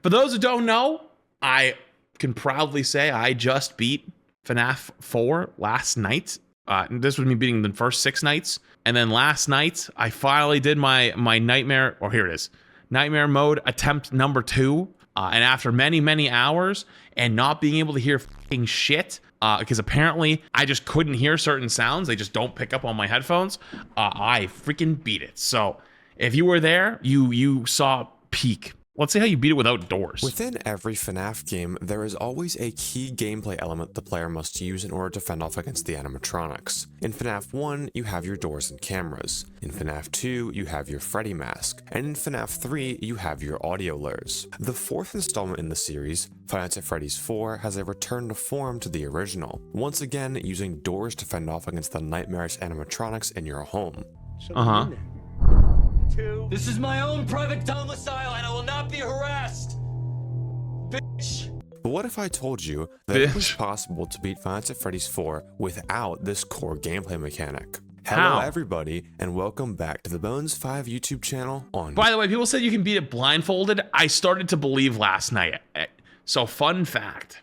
For those who don't know, I can proudly say I just beat FNAF 4 last night. This was me beating the first 6 nights. And then last night, I finally did my nightmare, or here it is, nightmare mode attempt number 2. And after many, many hours and not being able to hear fucking shit, because apparently I just couldn't hear certain sounds, they just don't pick up on my headphones, I freaking beat it. So if you were there, you saw peak. Let's see how you beat it without doors. Within every FNAF game, there is always a key gameplay element the player must use in order to fend off against the animatronics. In FNAF 1, you have your doors and cameras. In FNAF 2, you have your Freddy mask. And in FNAF 3, you have your audio lures. The 4th installment in the series, Five Nights at Freddy's 4, has a return to form to the original, once again using doors to fend off against the nightmarish animatronics in your home. This is my own private domicile and I will not be harassed. Bitch. But what if I told you that it was possible to beat Five Nights at Freddy's 4 without this core gameplay mechanic? Hello everybody, and welcome back to the Bones 5 YouTube channel on... By the way, people said you can beat it blindfolded. I started to believe last night. So fun fact.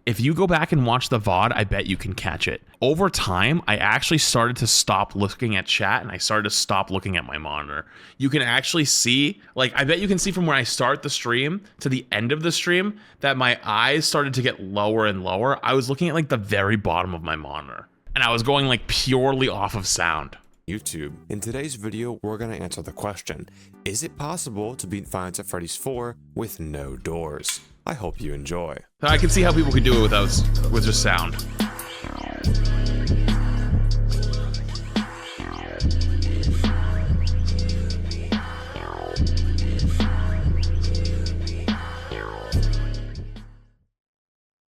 If you go back and watch the VOD, I bet you can catch it. Over time, I actually started to stop looking at chat and I started to stop looking at my monitor. You can actually see, like, I bet you can see from when I start the stream to the end of the stream that my eyes started to get lower and lower. I was looking at like the very bottom of my monitor and I was going like purely off of sound. YouTube. In today's video, we're going to answer the question, is it possible to beat Five Nights at Freddy's 4 with no doors? I hope you enjoy. I can see how people could do it with just sound.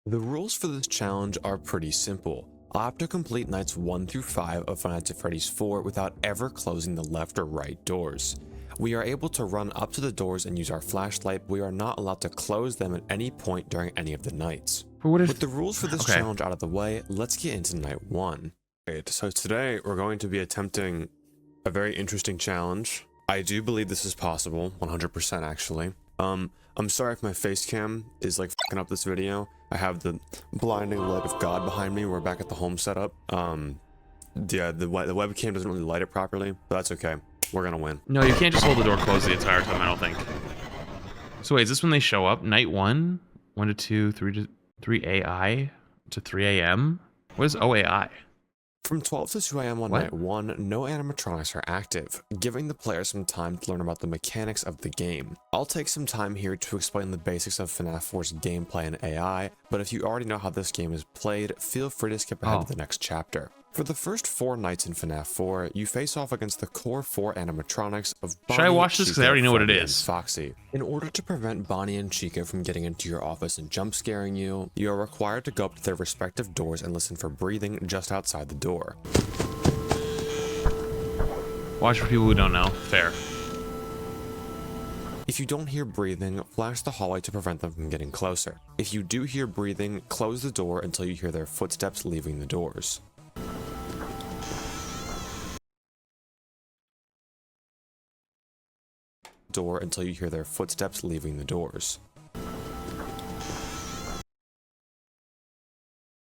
The rules for this challenge are pretty simple. I'll have to complete nights 1 through 5 of Five Nights at Freddy's 4 without ever closing the left or right doors. We are able to run up to the doors and use our flashlight, but we are not allowed to close them at any point during any of the nights. With the rules for this challenge out of the way, let's get into night 1. Okay, so today we're going to be attempting a very interesting challenge. I do believe this is possible, 100% actually. I'm sorry if my face cam is like fucking up this video. I have the blinding light of God behind me. We're back at the home setup. Yeah, the webcam doesn't really light it properly, but that's okay. We're gonna win. No, you can't just hold the door closed the entire time, I don't think. So wait, is this when they show up? Night 1, 1 to 2, 3 to 3 AI to 3 AM? What is OAI? From 12 to 2 AM on night 1, no animatronics are active, giving the player some time to learn about the mechanics of the game. I'll take some time here to explain the basics of FNAF 4's gameplay and AI, but if you already know how this game is played, feel free to skip ahead to the next chapter. For the first 4 nights in FNAF 4, you face off against the core 4 animatronics of Bonnie, Should I watch this? Because I already know what it is. Foxy. In order to prevent Bonnie and Chica from getting into your office and jump scaring you, you are required to go up to their respective doors and listen for breathing just outside the door. Watch for people who don't know. Fair. If you don't hear breathing, flash the hallway to prevent them from getting closer. If you do hear breathing, close the door until you hear their footsteps leaving the doors. Until you hear their footsteps leaving the doors.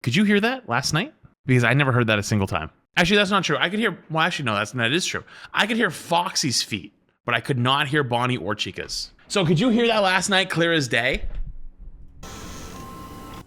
Could you hear that last night? Because I never heard that a single time. Actually, that's not true. I could hear, well, actually, no, that is true. I could hear Foxy's feet, but I could not hear Bonnie or Chica's. So could you hear that last night clear as day?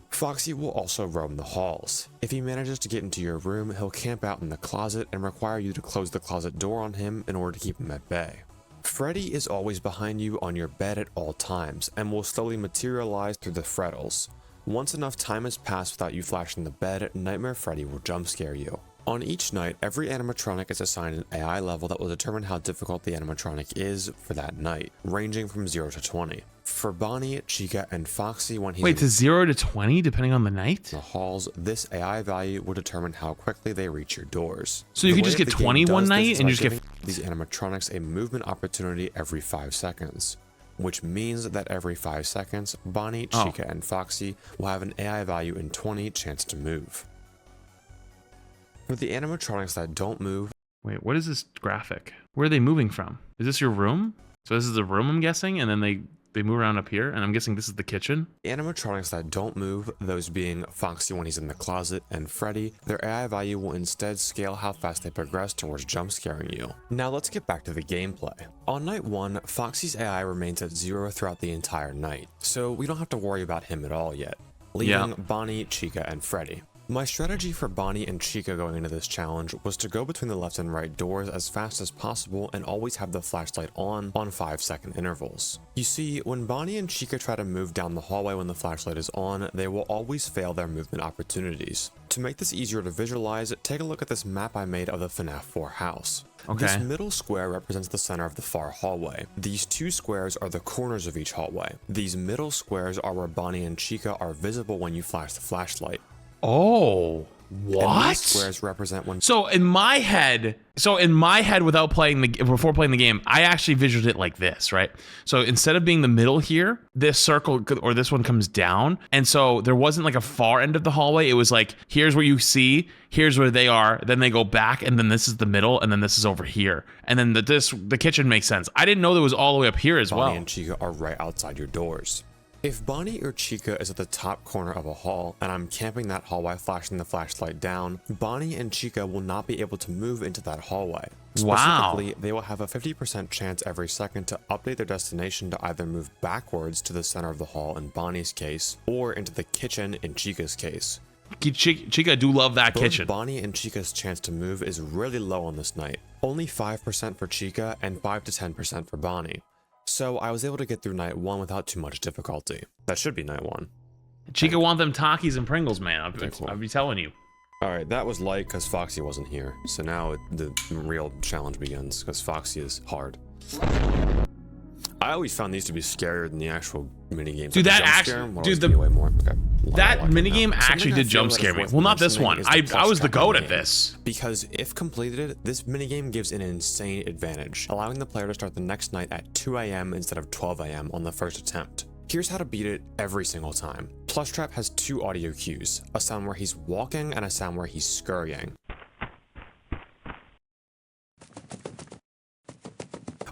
Foxy will also roam the halls. If he manages to get into your room, he'll camp out in the closet and require you to close the closet door on him in order to keep him at bay. Freddy is always behind you on your bed at all times and will slowly materialize through the frettles. Once enough time has passed without you flashing the bed, Nightmare Freddy will jump scare you. On each night, every animatronic is assigned an AI level that will determine how difficult the animatronic is for that night, ranging from 0 to 20. For Bonnie, Chica, and Foxy, when he's to 0 to 20 depending on the night? In the halls, this AI value will determine how quickly they reach your doors. So you could just get 20 one night and just get these animatronics a movement opportunity every 5 seconds. Which means that every 5 seconds, Bonnie, Chica, and Foxy will have an AI value in 20 chance to move. For the animatronics that don't move... Wait, what is this graphic? Where are they moving from? Is this your room? So this is the room, I'm guessing, and then they they move around up here, and I'm guessing this is the kitchen. Animatronics that don't move, those being Foxy when he's in the closet and Freddy, their AI value will instead scale how fast they progress towards jump scaring you. Now let's get back to the gameplay. On night 1, Foxy's AI remains at 0 throughout the entire night, so we don't have to worry about him at all yet, leaving Bonnie, Chica, and Freddy. My strategy for Bonnie and Chica going into this challenge was to go between the left and right doors as fast as possible and always have the flashlight on 5-second intervals. You see, when Bonnie and Chica try to move down the hallway when the flashlight is on, they will always fail their movement opportunities. To make this easier to visualize, take a look at this map I made of the FNAF 4 house. Okay. This middle square represents the center of the far hallway. These 2 squares are the corners of each hallway. These middle squares are where Bonnie and Chica are visible when you flash the flashlight. Oh, what? And these squares represent when. So in my head, without playing before playing the game, I actually visualized it like this, right? So instead of being the middle here, this circle or this one comes down, and so there wasn't like a far end of the hallway. It was like, here's where you see, here's where they are, then they go back, and then this is the middle, and then this is over here, and then the kitchen makes sense. I didn't know that was all the way up here as well. Bonnie and Chica are right outside your doors. If Bonnie or Chica is at the top corner of a hall and I'm camping that hall while flashing the flashlight down, Bonnie and Chica will not be able to move into that hallway. Specifically, they will have a 50% chance every second to update their destination to either move backwards to the center of the hall in Bonnie's case, or into the kitchen in Chica's case. Chica do love that kitchen. Bonnie and Chica's chance to move is really low on this night. Only 5% for Chica and 5 to 10% for Bonnie. So I was able to get through night 1 without too much difficulty. That should be night 1. Chica want them Takis and Pringles, man. I'll be telling you. Alright, that was light because Foxy wasn't here. So now the real challenge begins because Foxy is hard. I always found these to be scarier than the actual minigames. Dude, that actually, way more. Okay. That minigame actually did jump scare me. Well, not this one. I was the goat at this. Because if completed, this minigame gives an insane advantage, allowing the player to start the next night at 2 AM instead of 12 AM on the first attempt. Here's how to beat it every single time. Plushtrap has 2 audio cues, a sound where he's walking and a sound where he's scurrying.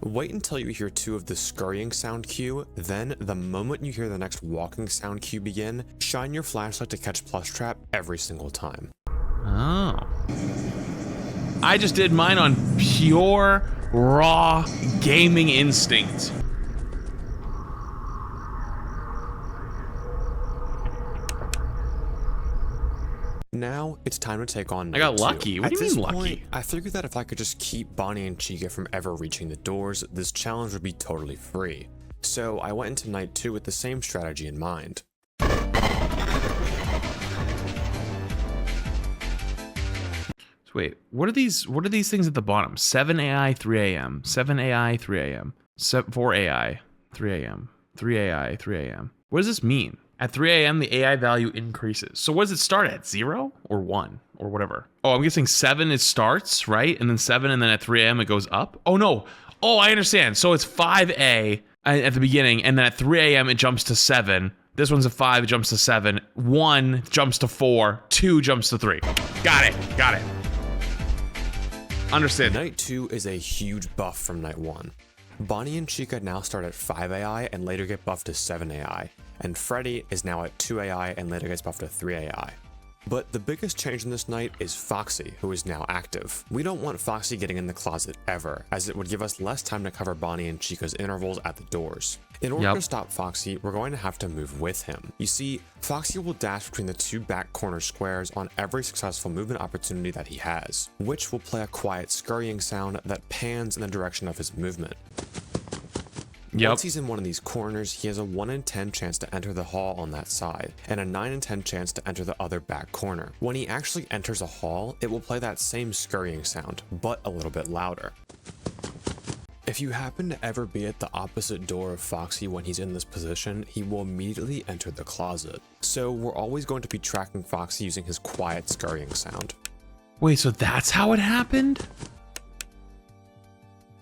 Wait until you hear 2 of the scurrying sound cue, then the moment you hear the next walking sound cue begin, shine your flashlight to catch Plushtrap every single time. Oh. I just did mine on pure, raw gaming instinct. Now, it's time to take on I got lucky. What do you mean lucky? I figured that if I could just keep Bonnie and Chica from ever reaching the doors, this challenge would be totally free. So I went into night 2 with the same strategy in mind. So wait, what are these things at the bottom? 7 AI, 3 AM. 7 AI, 3 AM. 4 AI, 3 AM. 3 AI, 3 AM. What does this mean? At 3 AM, the AI value increases. So what does it start at? 0 or 1 or whatever? Oh, I'm guessing 7 it starts, right? And then 7, and then at 3 AM it goes up? Oh, no. Oh, I understand. So it's 5A at the beginning, and then at 3 AM it jumps to 7. This one's a 5, it jumps to 7. 1 jumps to 4. 2 jumps to 3. Got it. Understood. Night 2 is a huge buff from night 1. Bonnie and Chica now start at 5 AI and later get buffed to 7 AI. And Freddy is now at 2 AI and later gets buffed to 3 AI. But the biggest change in this night is Foxy, who is now active. We don't want Foxy getting in the closet ever, as it would give us less time to cover Bonnie and Chica's intervals at the doors. In order to stop Foxy, we're going to have to move with him. You see, Foxy will dash between the 2 back corner squares on every successful movement opportunity that he has, which will play a quiet scurrying sound that pans in the direction of his movement. Once he's in one of these corners, he has a 1 in 10 chance to enter the hall on that side, and a 9 in 10 chance to enter the other back corner. When he actually enters a hall, it will play that same scurrying sound, but a little bit louder. If you happen to ever be at the opposite door of Foxy when he's in this position, he will immediately enter the closet. So we're always going to be tracking Foxy using his quiet scurrying sound. Wait, so that's how it happened?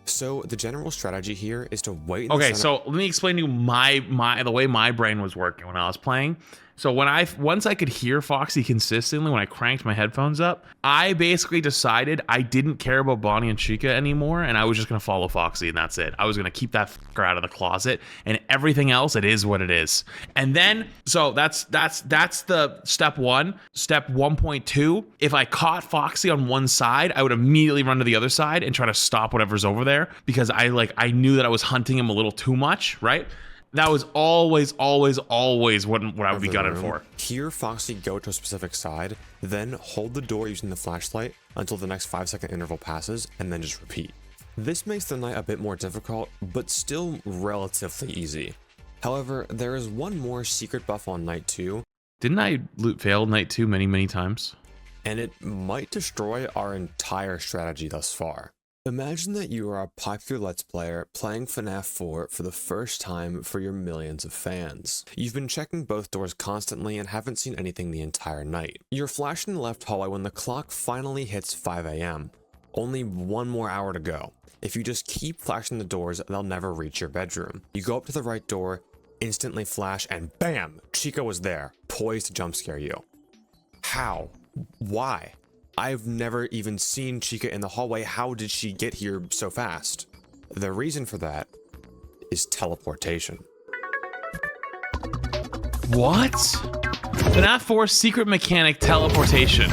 So the general strategy here is to wait. Okay, so let me explain to you the way my brain was working when I was playing. So once I could hear Foxy consistently when I cranked my headphones up, I basically decided I didn't care about Bonnie and Chica anymore, and I was just gonna follow Foxy, and that's it. I was gonna keep that fucker out of the closet, and everything else, it is what it is. And then, so that's the step one. Step 1.2. If I caught Foxy on one side, I would immediately run to the other side and try to stop whatever's over there, because I knew that I was hunting him a little too much, right? That was always what I would be gunning for. Hear Foxy go to a specific side, then hold the door using the flashlight until the next 5-second interval passes, and then just repeat. This makes the night a bit more difficult, but still relatively easy. However, there is one more secret buff on night 2. Didn't I fail night 2 many times? And it might destroy our entire strategy thus far. Imagine that you are a popular Let's Player playing FNAF 4 for the first time for your millions of fans. You've been checking both doors constantly and haven't seen anything the entire night. You're flashing the left hallway when the clock finally hits 5 AM. Only one more hour to go. If you just keep flashing the doors, they'll never reach your bedroom. You go up to the right door, instantly flash, and BAM! Chica was there, poised to jump scare you. How? Why? I've never even seen Chica in the hallway. How did she get here so fast? The reason for that is teleportation. What? FNAF 4 secret mechanic teleportation.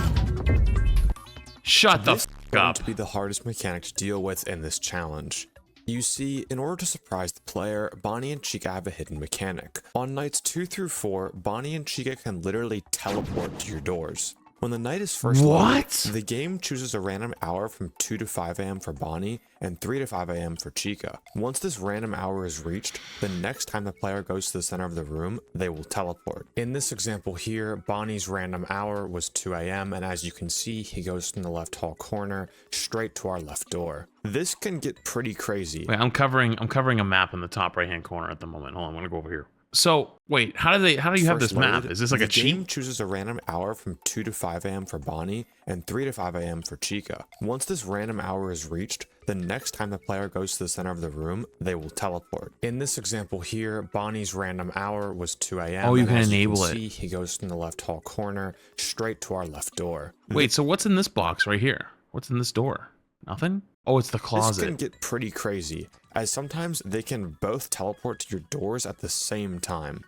Shut the This f is going up. to be the hardest mechanic to deal with in this challenge. You see, in order to surprise the player, Bonnie and Chica have a hidden mechanic. On nights 2 through 4, Bonnie and Chica can literally teleport to your doors. When the night is first loaded, the game chooses a random hour from 2 to 5 AM for Bonnie and 3 to 5 AM for Chica. Once this random hour is reached, the next time the player goes to the center of the room, they will teleport. In this example here, Bonnie's random hour was 2 AM, and as you can see, he goes from the left hall corner straight to our left door. This can get pretty crazy. Wait, I'm covering a map in the top right hand corner at the moment. Hold on, I'm gonna go over here. So wait, how do you have this map? Is this like a cheat? The game chooses a random hour from 2 to 5 AM for Bonnie and 3 to 5 AM for Chica. Once this random hour is reached, the next time the player goes to the center of the room, they will teleport. In this example here, Bonnie's random hour was 2 AM. Oh, you can as enable it. See, he goes from the left hall corner straight to our left door. Wait, so what's in this box right here? What's in this door? Nothing? Oh, it's the closet. This can get pretty crazy, as sometimes they can both teleport to your doors at the same time.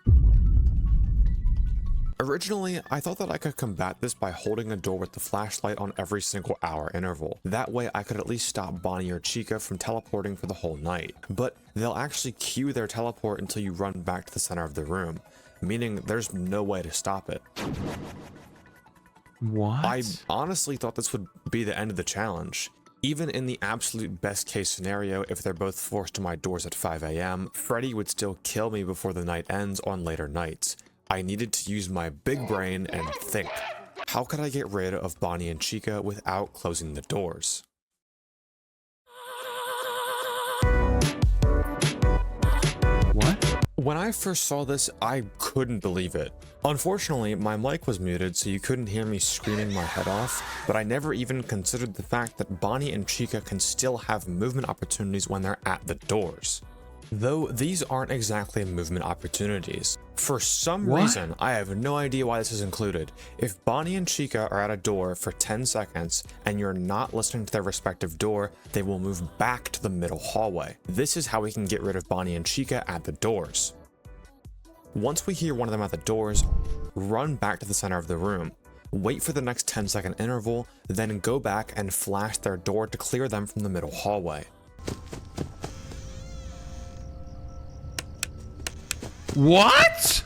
Originally, I thought that I could combat this by holding a door with the flashlight on every single hour interval. That way I could at least stop Bonnie or Chica from teleporting for the whole night. But they'll actually cue their teleport until you run back to the center of the room, meaning there's no way to stop it. What? I honestly thought this would be the end of the challenge. Even in the absolute best case scenario, if they're both forced to my doors at 5 AM, Freddy would still kill me before the night ends on later nights. I needed to use my big brain and think. How could I get rid of Bonnie and Chica without closing the doors? What? When I first saw this, I couldn't believe it. Unfortunately, my mic was muted, so you couldn't hear me screaming my head off, but I never even considered the fact that Bonnie and Chica can still have movement opportunities when they're at the doors. Though these aren't exactly movement opportunities. For some reason, I have no idea why this is included. If Bonnie and Chica are at a door for 10 seconds and you're not listening to their respective door, they will move back to the middle hallway. This is how we can get rid of Bonnie and Chica at the doors. Once we hear one of them at the doors, run back to the center of the room. Wait for the next 10-second interval, then go back and flash their door to clear them from the middle hallway. What?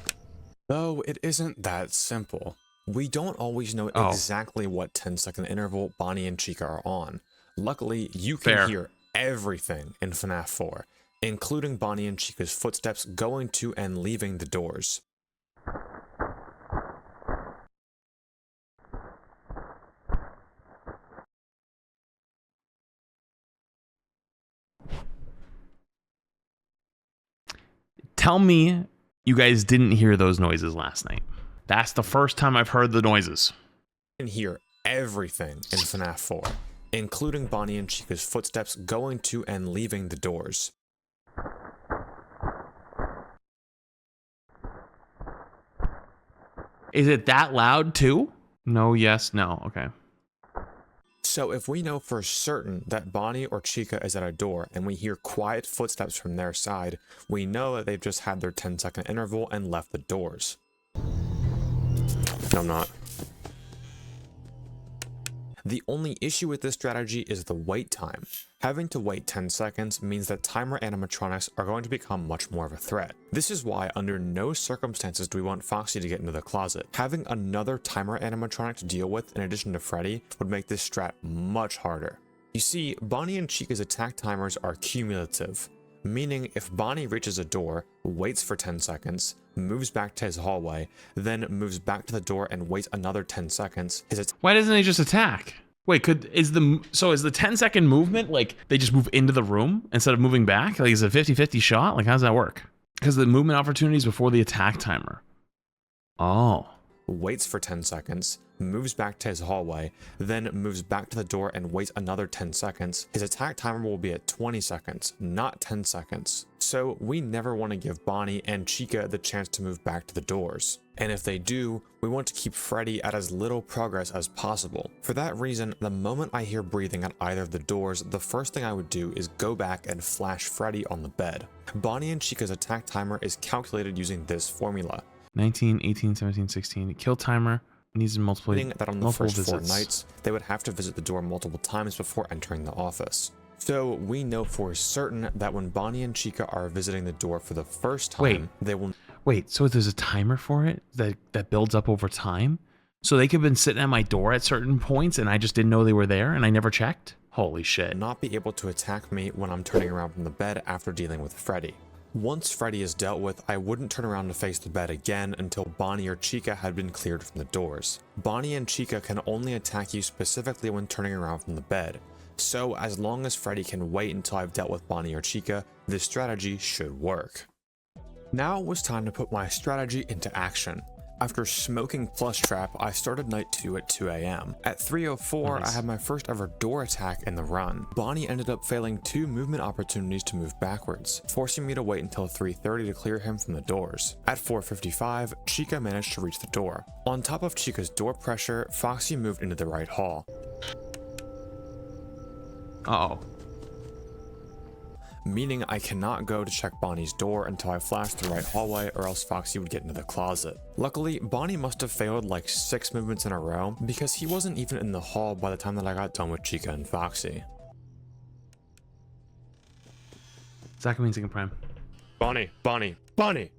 Though it isn't that simple. We don't always know exactly what 10-second interval Bonnie and Chica are on. Luckily, you can hear everything in FNAF 4, including Bonnie and Chica's footsteps going to and leaving the doors. Tell me you guys didn't hear those noises last night. That's the first time I've heard the noises. You can hear everything in FNAF 4, including Bonnie and Chica's footsteps going to and leaving the doors. Is it that loud too? No, yes, no. Okay. So if we know for certain that Bonnie or Chica is at a door and we hear quiet footsteps from their side, we know that they've just had their 10-second interval and left the doors. No, I'm not. The only issue with this strategy is the wait time. Having to wait 10 seconds means that timer animatronics are going to become much more of a threat. This is why under no circumstances do we want Foxy to get into the closet. Having another timer animatronic to deal with in addition to Freddy would make this strat much harder. You see, Bonnie and Chica's attack timers are cumulative, meaning if Bonnie reaches a door, waits for 10 seconds, moves back to his hallway, then moves back to the door and waits another 10 seconds, Why doesn't he just attack? Wait, is the 10-second movement, like, they just move into the room instead of moving back? Like, is it a 50-50 shot? Like, how does that work? Because the movement opportunities before the attack timer. Oh. waits for 10 seconds, moves back to his hallway, then moves back to the door and waits another 10 seconds, his attack timer will be at 20 seconds, not 10 seconds. So we never want to give Bonnie and Chica the chance to move back to the doors. And if they do, we want to keep Freddy at as little progress as possible. For that reason, the moment I hear breathing at either of the doors, the first thing I would do is go back and flash Freddy on the bed. Bonnie and Chica's attack timer is calculated using this formula. 19, 18, 17, 16. Kill timer needs multiple Meaning that on the first visits. 4 nights, they would have to visit the door multiple times before entering the office. So we know for certain that when Bonnie and Chica are visiting the door for the first time, they will... Wait, so there's a timer for it that builds up over time? So they could have been sitting at my door at certain points and I just didn't know they were there and I never checked? Holy shit. not be able to attack me when I'm turning around from the bed after dealing with Freddy. Once Freddy is dealt with, I wouldn't turn around to face the bed again until Bonnie or Chica had been cleared from the doors. Bonnie and Chica can only attack you specifically when turning around from the bed. So as long as Freddy can wait until I've dealt with Bonnie or Chica, this strategy should work. Now it was time to put my strategy into action. After smoking Plushtrap, I started night 2 at 2 AM. At 3:04, I had my first ever door attack in the run. Bonnie ended up failing 2 movement opportunities to move backwards, forcing me to wait until 3:30 to clear him from the doors. At 4:55, Chica managed to reach the door. On top of Chica's door pressure, Foxy moved into the right hall. Uh-oh. Meaning I cannot go to check Bonnie's door until I flash the right hallway or else Foxy would get into the closet. Luckily, Bonnie must have failed like 6 movements in a row because he wasn't even in the hall by the time that I got done with Chica and Foxy. Zach means second prime. Bonnie, Bonnie, Bonnie!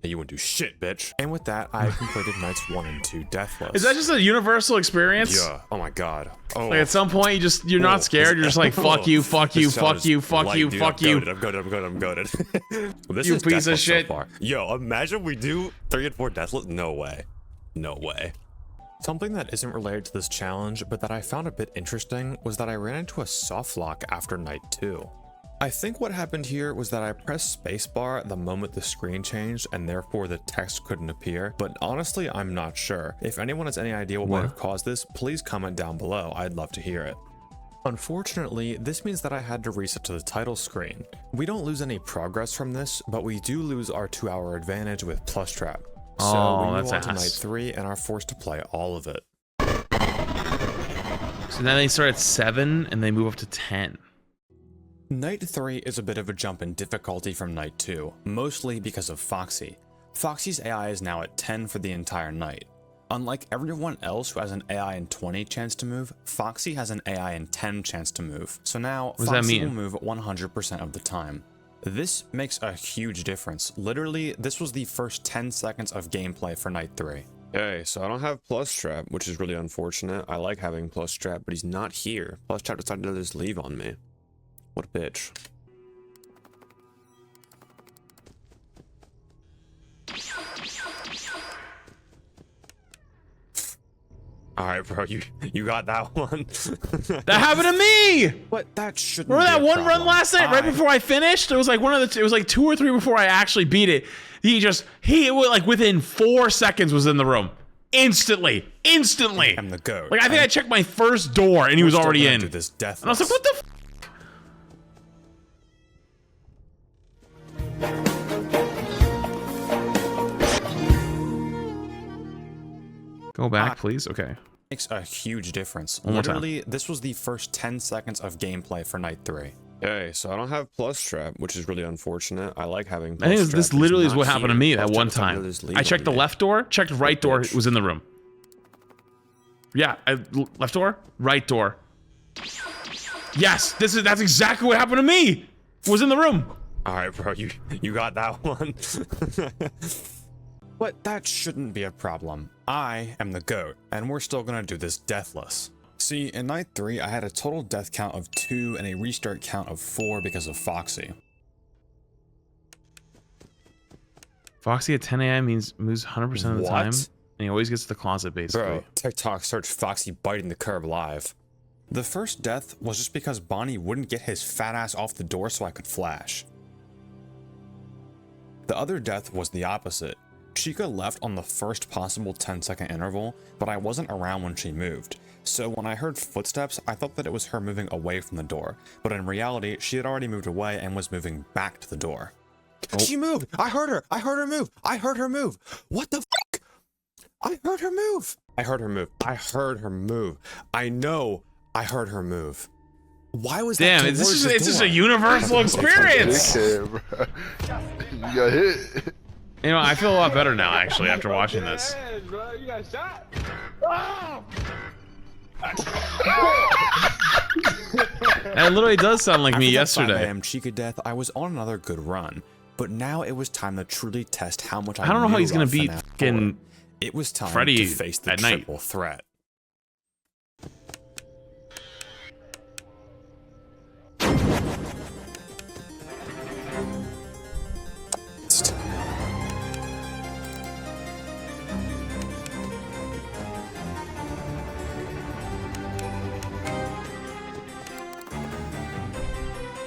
You wouldn't do shit, bitch. And with that, I completed nights 1 and 2 deathless. Is that just a universal experience? Yeah. Oh my god. Oh. Like at some point you're not scared, you're just like fuck you, fuck you, fuck you, fuck you, fuck you. I'm goaded. This You is piece of deathless shit. So far. Yo, imagine we do 3 and 4 deathless. No way. No way. Something that isn't related to this challenge, but that I found a bit interesting, was that I ran into a soft lock after night 2. I think what happened here was that I pressed spacebar the moment the screen changed and therefore the text couldn't appear, but honestly I'm not sure. If anyone has any idea what might have caused this, please comment down below, I'd love to hear it. Unfortunately, this means that I had to reset to the title screen. We don't lose any progress from this, but we do lose our 2-hour advantage with Plushtrap. So we move on to night 3 and are forced to play all of it. So now they start at 7 and they move up to 10. Night 3 is a bit of a jump in difficulty from night 2, mostly because of Foxy. Foxy's AI is now at 10 for the entire night. Unlike everyone else who has an AI and 20 chance to move, Foxy has an AI and 10 chance to move. So now Foxy will move 100% of the time. This makes a huge difference. Literally, this was the first 10 seconds of gameplay for night 3. Okay, so I don't have Plushtrap, which is really unfortunate. I like having Plushtrap, but he's not here. Plushtrap decided to just leave on me. What a bitch. Alright, bro, you got that one. That happened to me! But that shouldn't Remember that be a one problem. run last night, right before I finished? It was like it was like 2 or 3 before I actually beat it. He like within 4 seconds was in the room. Instantly. I'm the goat. Like I think I checked my first door and he was already in. This death And I was like, what the f? Go back, please. Okay. Makes a huge difference. One more time. Literally, this was the first 10 seconds of gameplay for night 3. Okay, so I don't have Plushtrap, which is really unfortunate. I like having Plushtrap. I think this literally is what happened to me that Plushtrap one is like time. literally I checked the left door, checked right door, it was in the room. Yeah, left door, right door. Yes, that's exactly what happened to me. It was in the room. All right, bro, you got that one. But that shouldn't be a problem. I am the GOAT, and we're still gonna do this deathless. See, in night 3, I had a total death count of 2 and a restart count of 4 because of Foxy. Foxy at 10 a.m. moves 100% of the time, What? and he always gets to the closet, basically. Bro, TikTok search Foxy biting the curb live. The first death was just because Bonnie wouldn't get his fat ass off the door so I could flash. The other death was the opposite. Chica left on the first possible 10-second interval, but I wasn't around when she moved. So when I heard footsteps, I thought that it was her moving away from the door, but in reality, she had already moved away and was moving back to the door. Oh. She moved! I heard her! I heard her move! I heard her move! What the fuck? I heard her move! I heard her move. I heard her move. I know I heard her move. Why was that? Damn, it's just a universal experience. You got hit. You know, I feel a lot better now, actually, after watching this. You got shot. That literally does sound like me After that 5 yesterday. a.m. Chica death, I was on another good run, but now it was time to truly test how much I don't know how he's gonna beat FNAF 4. fucking It was time Freddy to face the at night. triple threat.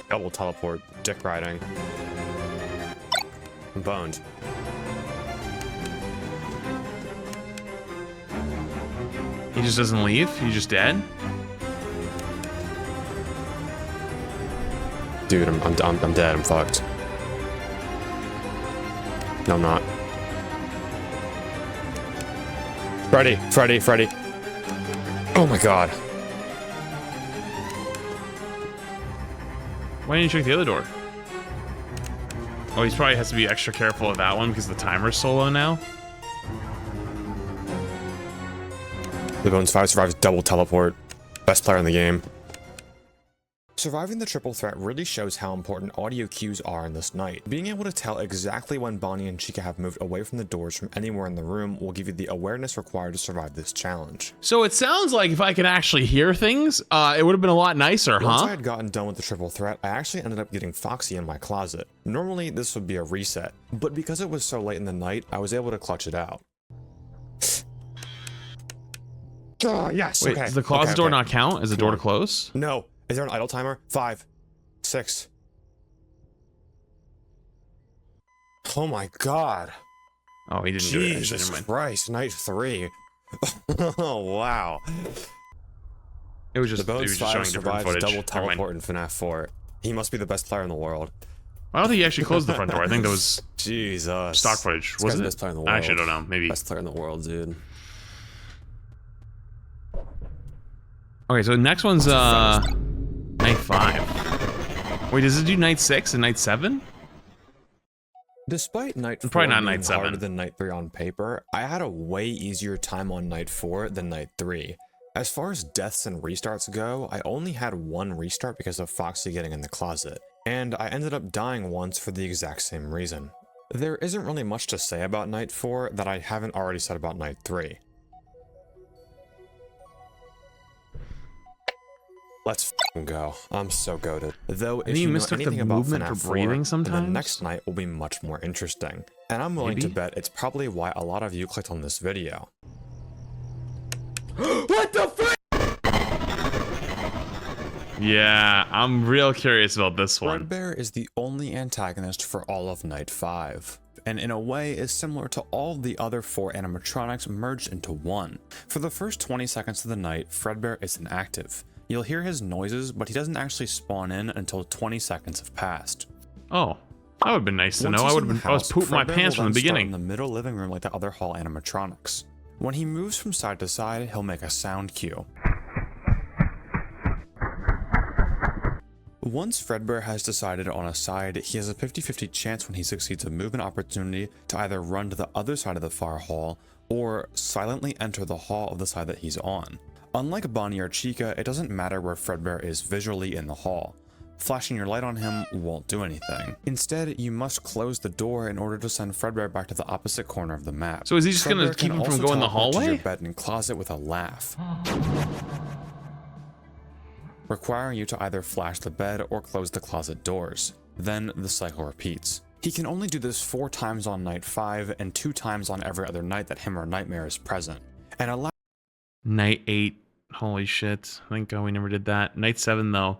Double teleport, dick riding. I'm boned. He just doesn't leave? He's just dead? Dude, I'm dead. I'm fucked. No, I'm not. Freddy. Oh my god. Why didn't you check the other door? Oh, he probably has to be extra careful of that one because the timer's so low now. The Bones 5 survives double teleport. Best player in the game. Surviving the triple threat really shows how important audio cues are in this night. Being able to tell exactly when Bonnie and Chica have moved away from the doors from anywhere in the room will give you the awareness required to survive this challenge. So it sounds like if I could actually hear things, it would have been a lot nicer, Once I huh? had gotten done with the triple threat, I actually ended up getting Foxy in my closet. Normally, this would be a reset, but because it was so late in the night, I was able to clutch it out. Oh, yes, Wait, okay. does the closet door not count as a door to on. close? No. Is there an idle timer? 5, 6. Oh my god. Oh, he didn't do it. Jesus Never mind. Christ, night 3. Oh wow. It was just, The he Bones was just 5 showing different survives footage. double Never mind. teleport in FNAF 4. He must be the best player in the world. I don't think he actually closed the front door. I think that was Jesus. stock footage. This Was guy's it? the best player in the world. I actually don't know. Maybe. Best player in the world, dude. Okay, so the next one's night 5. Wait, does it do night 6 and night 7? Despite night 4 Probably not being night 7. harder than night 3 on paper, I had a way easier time on night 4 than night 3. As far as deaths and restarts go, I only had one restart because of Foxy getting in the closet, and I ended up dying once for the exact same reason. There isn't really much to say about night 4 that I haven't already said about night 3. Let's f***ing go. I'm so goated. Though, if you you know mistook the anything about movement FNAF for 4, breathing then the sometimes? next night will be much more interesting. And I'm willing to Maybe? bet it's probably why a lot of you clicked on this video. What the frick? Yeah, I'm real curious about this one. Fredbear is the only antagonist for all of Night 5, and in a way is similar to all the other 4 animatronics merged into one. For the first 20 seconds of the night, Fredbear is inactive. You'll hear his noises, but he doesn't actually spawn in until 20 seconds have passed. Oh, that would have been nice to Once know. he's I in would the have been. I was house, pooping my Fredbear pants will from the then start beginning. in the middle living room like the other hall animatronics. When he moves from side to side, he'll make a sound cue. Once Fredbear has decided on a side, he has a 50-50 chance when he succeeds a movement opportunity to either run to the other side of the far hall or silently enter the hall of the side that he's on. Unlike Bonnie or Chica, it doesn't matter where Fredbear is visually in the hall. Flashing your light on him won't do anything. Instead, you must close the door in order to send Fredbear back to the opposite corner of the map. So is he just gonna keep him from going the hallway? To your bed and closet with a laugh, requiring you to either flash the bed or close the closet doors. Then the cycle repeats. He can only do this 4 times on night 5 and 2 times on every other night that him or Nightmare is present. And allow Night 8, holy shit. Thank God we never did that. Night 7 though,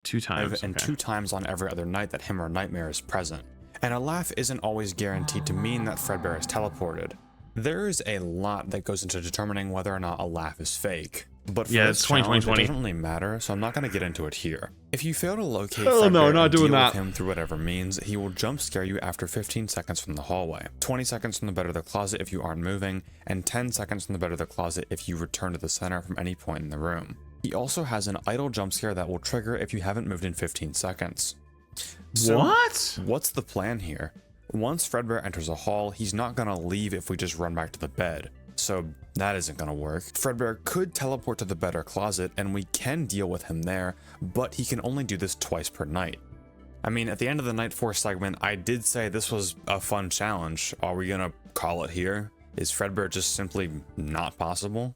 2 times. and 2 times on every other night that him or Nightmare is present. And a laugh isn't always guaranteed to mean that Fredbear is teleported. There is a lot that goes into determining whether or not a laugh is fake. But for this challenge, it doesn't really matter, so I'm not going to get into it here. If you fail to locate Fredbear and deal with him through whatever means, he will jump scare you after 15 seconds from the hallway, 20 seconds from the bed or the closet if you aren't moving, and 10 seconds from the bed or the closet if you return to the center from any point in the room. He also has an idle jump scare that will trigger if you haven't moved in 15 seconds. So, what's the plan here? Once Fredbear enters a hall, he's not going to leave if we just run back to the bed. So that isn't going to work. Fredbear could teleport to the bed or closet and we can deal with him there, but he can only do this twice per night. I mean, at the end of the night 4 segment, I did say this was a fun challenge. Are we going to call it here? Is Fredbear just simply not possible?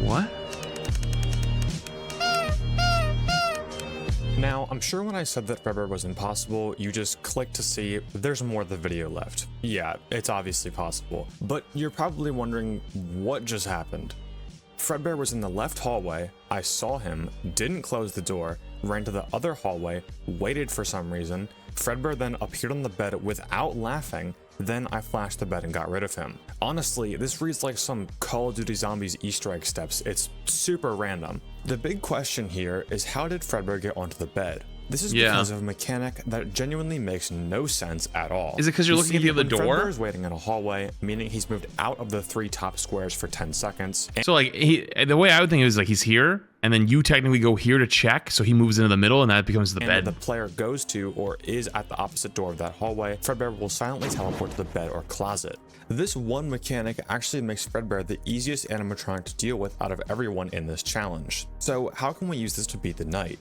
What? Now, I'm sure when I said that Fredbear was impossible, you just clicked to see there's more of the video left. Yeah, it's obviously possible. But you're probably wondering what just happened. Fredbear was in the left hallway, I saw him, didn't close the door, ran to the other hallway, waited for some reason, Fredbear then appeared on the bed without laughing, then I flashed the bed and got rid of him. Honestly, this reads like some Call of Duty Zombies Easter egg steps. It's super random. The big question here is, how did Fredbear get onto the bed? This is because of a mechanic that genuinely makes no sense at all. Is it because you're looking at the other door? Fredbear is waiting in a hallway, meaning he's moved out of the 3 top squares for 10 seconds. So like the way I would think it is like he's here, and then you technically go here to check, so he moves into the middle, and that becomes the bed. The player goes to or is at the opposite door of that hallway, Fredbear will silently teleport to the bed or closet. This one mechanic actually makes Fredbear the easiest animatronic to deal with out of everyone in this challenge. So how can we use this to beat the night?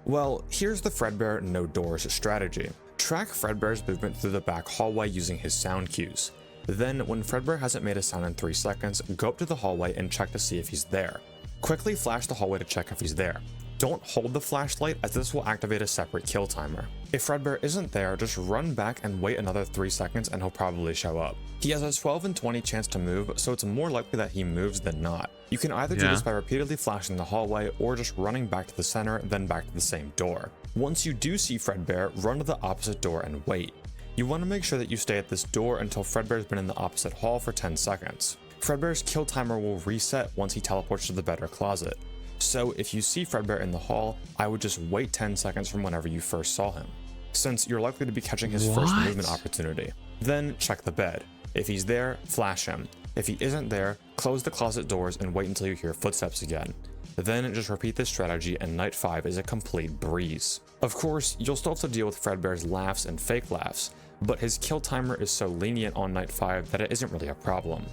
Well, here's the Fredbear no doors strategy. Track Fredbear's movement through the back hallway using his sound cues. Then, when Fredbear hasn't made a sound in 3 seconds, go up to the hallway and check to see if he's there. Quickly flash the hallway to check if he's there. Don't hold the flashlight, as this will activate a separate kill timer. If Fredbear isn't there, just run back and wait another 3 seconds and he'll probably show up. He has a 12 in 20 chance to move, so it's more likely that he moves than not. You can either do this by repeatedly flashing the hallway or just running back to the center, then back to the same door. Once you do see Fredbear, run to the opposite door and wait. You want to make sure that you stay at this door until Fredbear's been in the opposite hall for 10 seconds. Fredbear's kill timer will reset once he teleports to the bed or closet. So if you see Fredbear in the hall, I would just wait 10 seconds from whenever you first saw him, since you're likely to be catching his first movement opportunity. Then check the bed. If he's there, flash him. If he isn't there, close the closet doors and wait until you hear footsteps again. Then just repeat this strategy and night 5 is a complete breeze. Of course, you'll still have to deal with Fredbear's laughs and fake laughs, but his kill timer is so lenient on night 5 that it isn't really a problem.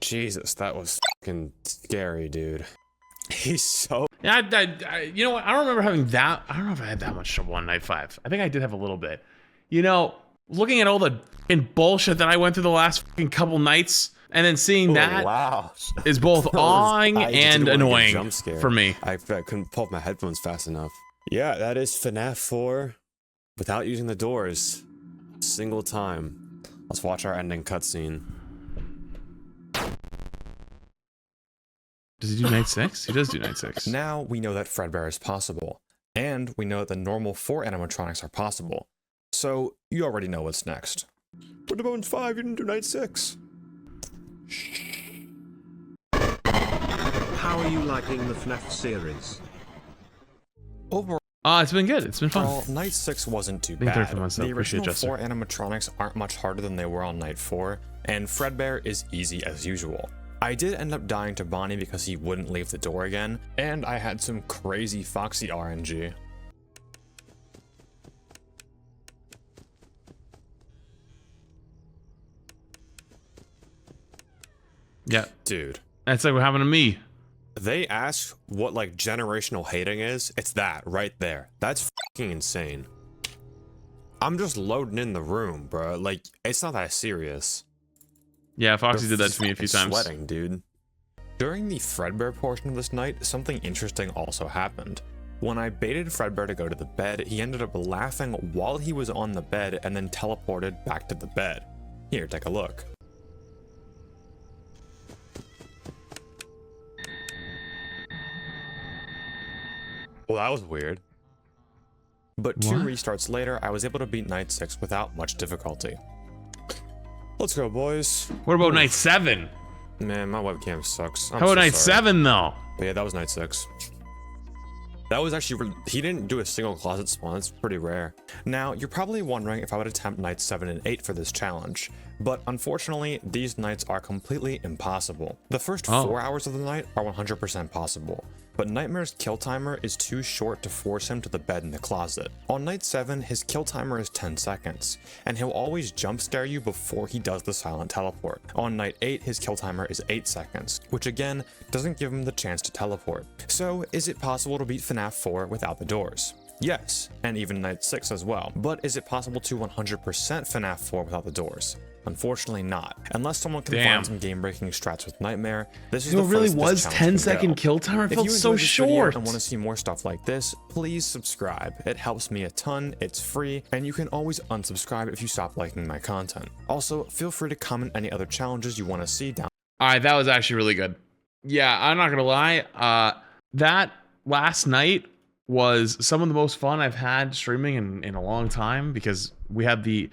Jesus, that was fucking scary, dude. He's so... Yeah, you know what? I don't remember having that. I don't know if I had that much trouble on night 5. I think I did have a little bit. You know, looking at all the fucking bullshit that I went through the last fucking couple nights, and then seeing that is both awing and annoying for me. I couldn't pull up my headphones fast enough. Yeah, that is FNAF 4 without using the doors. Single time. Let's watch our ending cutscene. Does he do night 6? He does do night 6. Now we know that Fredbear is possible, and we know that the normal 4 animatronics are possible. So, you already know what's next. What about in 5? You didn't do night 6. How are you liking the FNAF series? Overall, It's been good. It's been fun. night 6 wasn't too Being third bad. for myself. The Appreciate original Jester. 4 animatronics aren't much harder than they were on night 4, and Fredbear is easy as usual. I did end up dying to Bonnie because he wouldn't leave the door again, and I had some crazy Foxy RNG. Yeah. Dude, That's like what happened to me. they ask what like generational hating is. It's that right there. That's fucking insane. I'm just loading in the room, bro. Like, it's not that serious. Yeah, Foxy They're did that to me a few fucking times. Sweating, dude. During the Fredbear portion of this night, something interesting also happened. When I baited Fredbear to go to the bed, he ended up laughing while he was on the bed and then teleported back to the bed. Here, take a look. Well, that was weird. But 2 What? restarts later, I was able to beat night 6 without much difficulty. Let's go, boys. What about night 7? Man, my webcam sucks. I'm How about so night sorry. 7 though? But yeah, that was night 6. That was actually, he didn't do a single closet spawn. That's pretty rare. Now, you're probably wondering if I would attempt nights 7 and 8 for this challenge, but unfortunately, these nights are completely impossible. The first 4 hours of the night are 100% possible, but Nightmare's kill timer is too short to force him to the bed in the closet. On night 7, his kill timer is 10 seconds, and he'll always jump scare you before he does the silent teleport. On night 8, his kill timer is 8 seconds, which again, doesn't give him the chance to teleport. So, is it possible to beat FNAF 4 without the doors? Yes, and even night 6 as well. But is it possible to 100% FNAF 4 without the doors? Unfortunately not. Unless someone can Damn. find some game-breaking strats with Nightmare, this is You know, the it really furthest this was challenge 10 can go. second kill timer. It If felt you so enjoyed this video short. and want to see more stuff like this, please subscribe. It helps me a ton, it's free, and you can always unsubscribe if you stop liking my content. Also, feel free to comment any other challenges you want to see down. All right, that was actually really good. Yeah, I'm not gonna lie. That last night was some of the most fun I've had streaming in a long time because we had the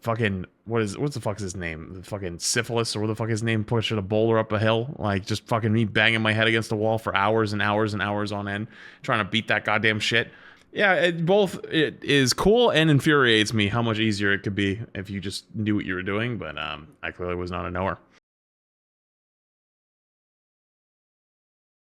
fucking what's the fuck's his name? The fucking syphilis or what the fuck his name pushing a boulder up a hill, like just fucking me banging my head against the wall for hours and hours and hours on end, trying to beat that goddamn shit. Yeah, it is cool and infuriates me how much easier it could be if you just knew what you were doing, but I clearly was not a knower.